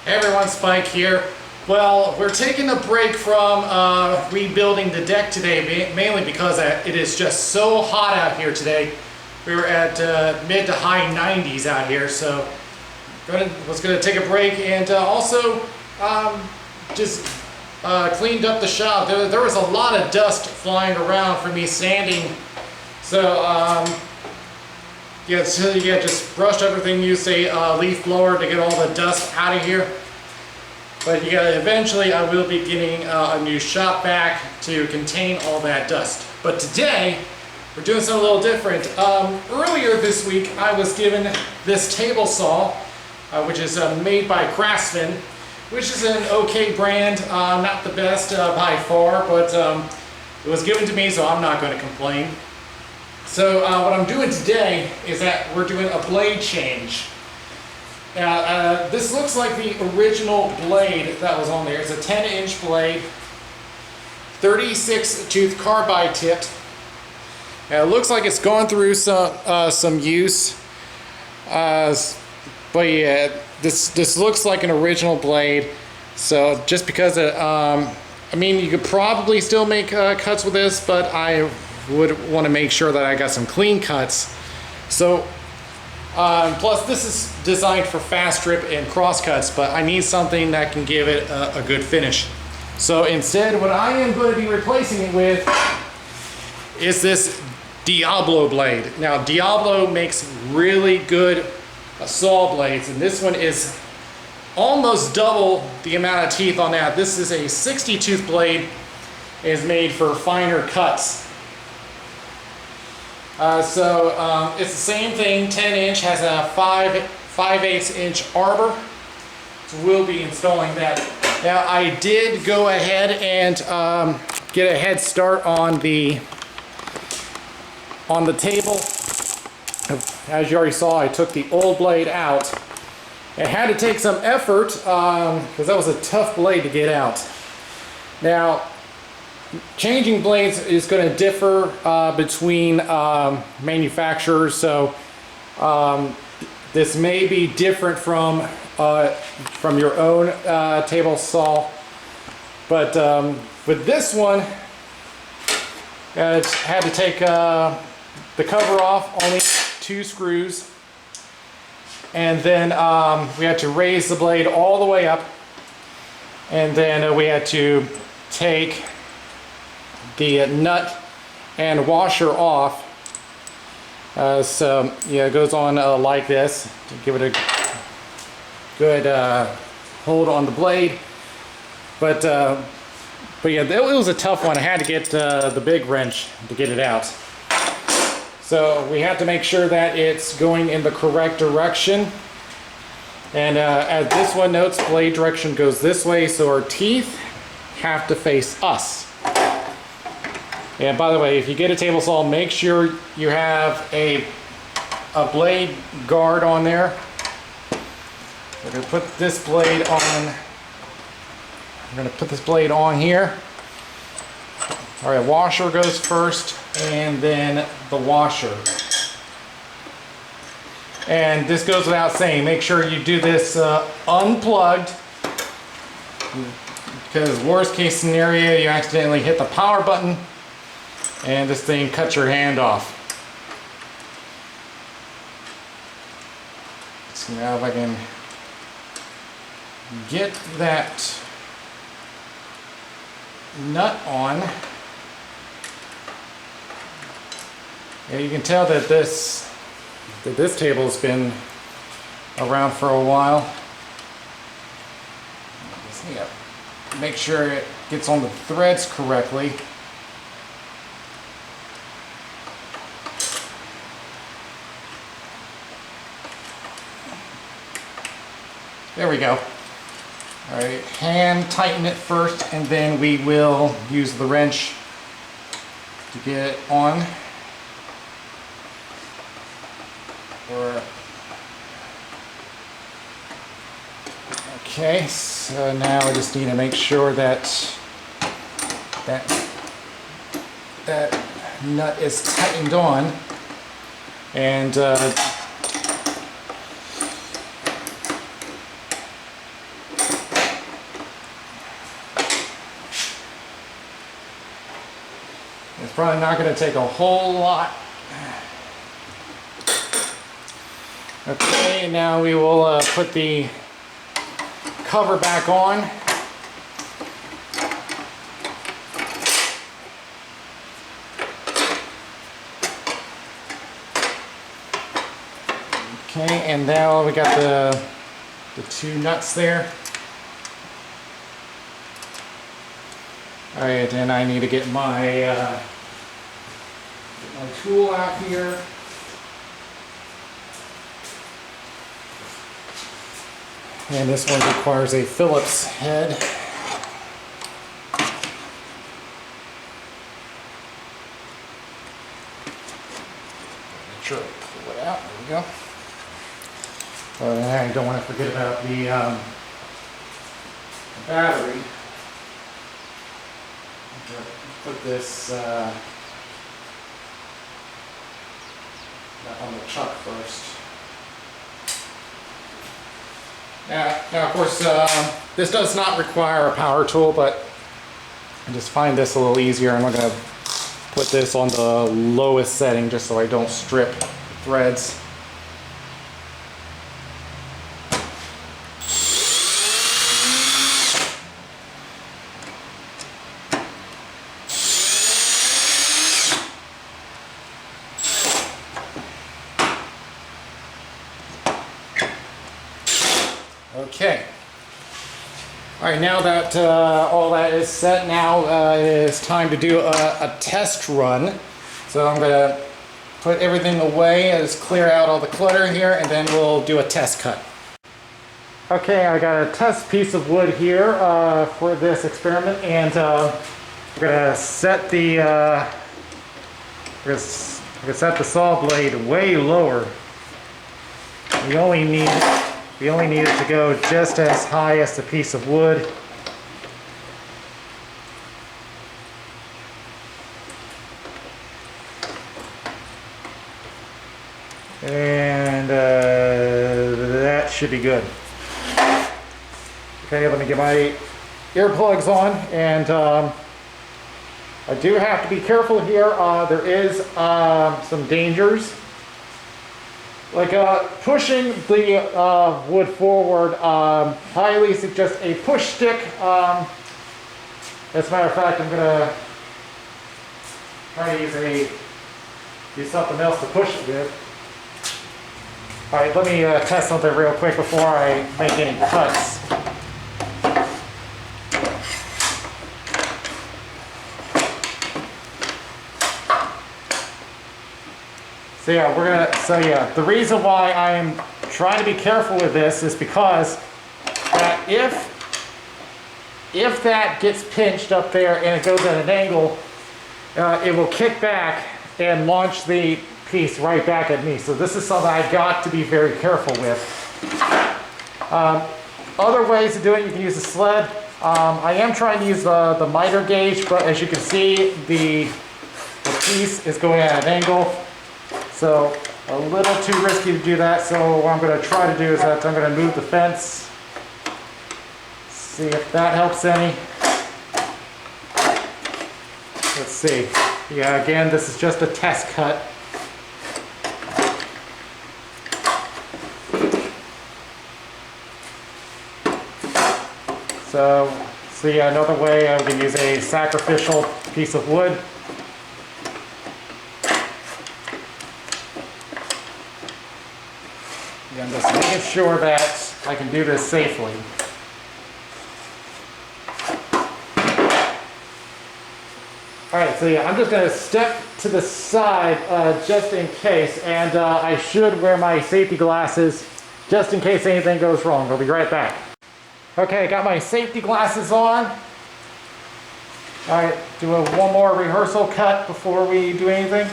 Hey everyone, Spike here. Well, we're taking a break from rebuilding the deck today, mainly because it is just so hot out here today. We were at mid to high 90s out here, so was going to take a break and also just cleaned up the shop. There was a lot of dust flying around from me sanding, so just brushed everything, used a leaf blower to get all the dust out of here. But eventually I will be getting a new shop vac to contain all that dust. But today, we're doing something a little different. Earlier this week, I was given this table saw, which is made by Craftsman, which is an okay brand, not the best by far, but it was given to me, so I'm not going to complain. So what I'm doing today is that we're doing a blade change. Now, this looks like the original blade that was on there. It's a 10-inch blade, 36 tooth carbide tipped. Now, it looks like it's gone through some use, but yeah, this looks like an original blade. So just because I mean, you could probably still make cuts with this, but I would want to make sure that I got some clean cuts. So plus this is designed for fast strip and cross cuts, but I need something that can give it a good finish. So instead, what I am going to be replacing it with is this Diablo blade. Now Diablo makes really good saw blades, and this one is almost double the amount of teeth on that. This is a 60 tooth blade. It is made for finer cuts. It's the same thing, 10-inch, has a 5/8 inch arbor. So we'll be installing that. Now I did go ahead and get a head start on the table. As you already saw, I took the old blade out. It had to take some effort because that was a tough blade to get out. Now, changing blades is going to differ between manufacturers, so this may be different from your own table saw. But with this one, it had to take the cover off, only 2 screws, and then we had to raise the blade all the way up, and then we had to take the nut and washer off. So yeah, it goes on like this to give it a good hold on the blade. But yeah, it was a tough one. I had to get the big wrench to get it out. So we have to make sure that it's going in the correct direction. And as this one notes, blade direction goes this way, so our teeth have to face us. And by the way, if you get a table saw, make sure you have a blade guard on there. We're going to put this blade on. I'm going to put this blade on here. All right, washer goes first, and then the washer. And this goes without saying, make sure you do this unplugged, because worst case scenario, you accidentally hit the power button and this thing cuts your hand off. So now if I can get that nut on, and you can tell that this table has been around for a while. Just need to make sure it gets on the threads correctly. There we go. All right, hand tighten it first, and then we will use the wrench to get it on. Okay, so now I just need to make sure that that nut is tightened on, and It's probably not going to take a whole lot. Okay, now we will put the cover back on. Okay, and now we got the two nuts there. All right, and I need to get my tool out here. And this one requires a Phillips head. Make sure I pull it out. There we go. But I don't want to forget about the battery. Put this on the chuck first. Now of course, this does not require a power tool, but I just find this a little easier. I'm going to put this on the lowest setting just so I don't strip threads. Okay. All right, now that all that is set, now it is time to do a test run. So I'm going to put everything away, just clear out all the clutter here, and then we'll do a test cut. Okay, I got a test piece of wood here for this experiment, and we're going to set the saw blade way lower. We only need it to go just as high as the piece of wood. And that should be good. Okay, let me get my earplugs on, and I do have to be careful here. There is some dangers. Like pushing the wood forward, highly suggest a push stick. As a matter of fact, I'm gonna try to use something else to push it with. All right, let me test something real quick before I make any cuts. So yeah, the reason why I am trying to be careful with this is because that if that gets pinched up there and it goes at an angle, it will kick back and launch the piece right back at me. So this is something I've got to be very careful with. Other ways of doing it, you can use a sled. I am trying to use the miter gauge, but as you can see, the piece is going at an angle. So a little too risky to do that. So what I'm going to try to do is that I'm going to move the fence. See if that helps any. Let's see. Yeah, again, this is just a test cut. So yeah, another way I can use a sacrificial piece of wood. I'm just making sure that I can do this safely. Alright, so yeah, I'm just going to step to the side just in case, and I should wear my safety glasses just in case anything goes wrong. I'll be right back. Okay, I got my safety glasses on. Alright, do one more rehearsal cut before we do anything.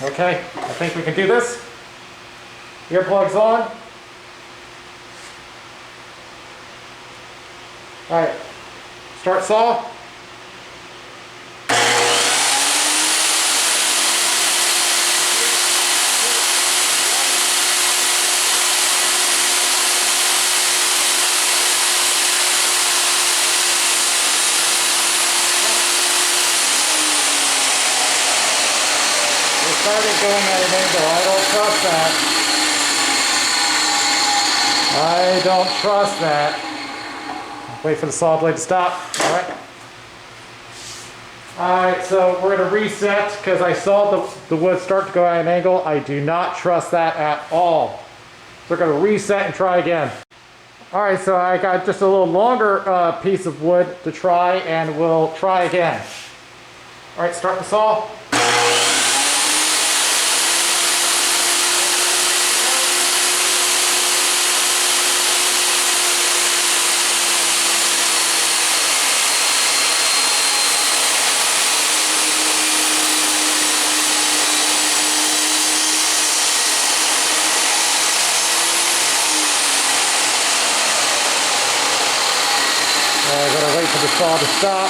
Okay, I think we can do this. Earplugs on. All right, start saw. started going at an angle. I don't trust that. I don't trust that. Wait for the saw blade to stop. All right. All right, so we're going to reset because I saw the wood start to go at an angle. I do not trust that at all. So we're going to reset and try again. All right, so I got just a little longer piece of wood to try, and we'll try again. All right, start the saw. I gotta wait for the saw to stop.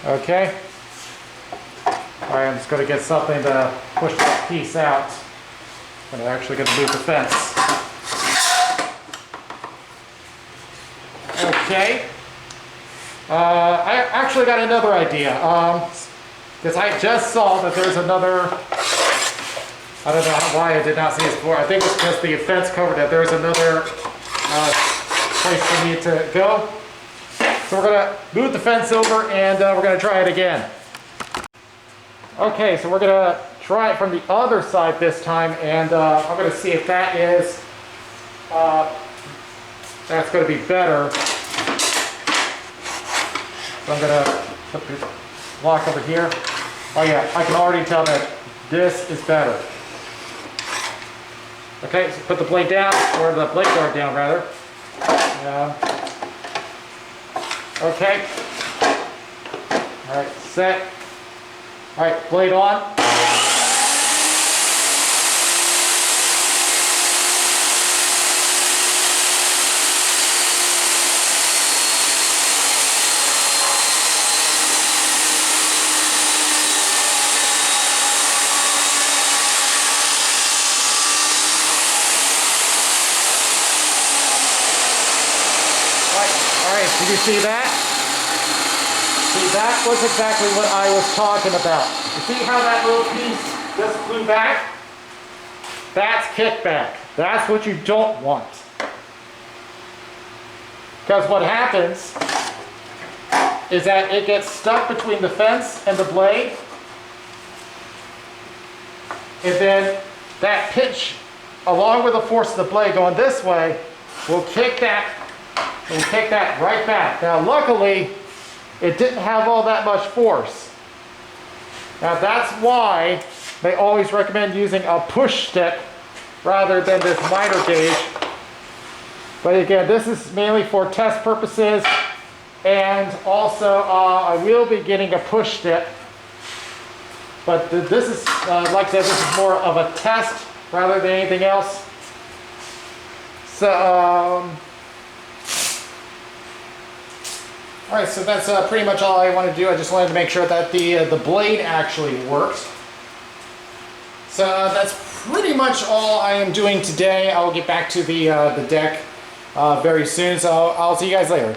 Okay. Alright, I'm just gonna get something to push that piece out. I'm actually gonna move the fence. Okay. I actually got another idea. Because I just saw that there's another. I don't know why I did not see this before. I think it's because the fence covered it. There's another place for me to go. So we're going to move the fence over and we're going to try it again. Okay, so we're going to try it from the other side this time, and I'm going to see if that is, that's going to be better. So I'm going to put the block over here. Oh yeah, I can already tell that this is better. Okay, so put the blade down, or the blade guard down rather. Okay. Alright, set. Alright, blade on. Alright, did you see that? See, that was exactly what I was talking about. You see how that little piece just flew back? That's kickback. That's what you don't want. Because what happens is that it gets stuck between the fence and the blade. And then that pitch, along with the force of the blade going this way, will kick that right back. Now luckily, it didn't have all that much force. Now that's why they always recommend using a push stick rather than this miter gauge. But again, this is mainly for test purposes, and also I will be getting a push stick. But this is, like I said, this is more of a test rather than anything else. So, alright, so that's pretty much all I want to do. I just wanted to make sure that the blade actually worked. So that's pretty much all I am doing today. I'll get back to the deck very soon, so I'll see you guys later.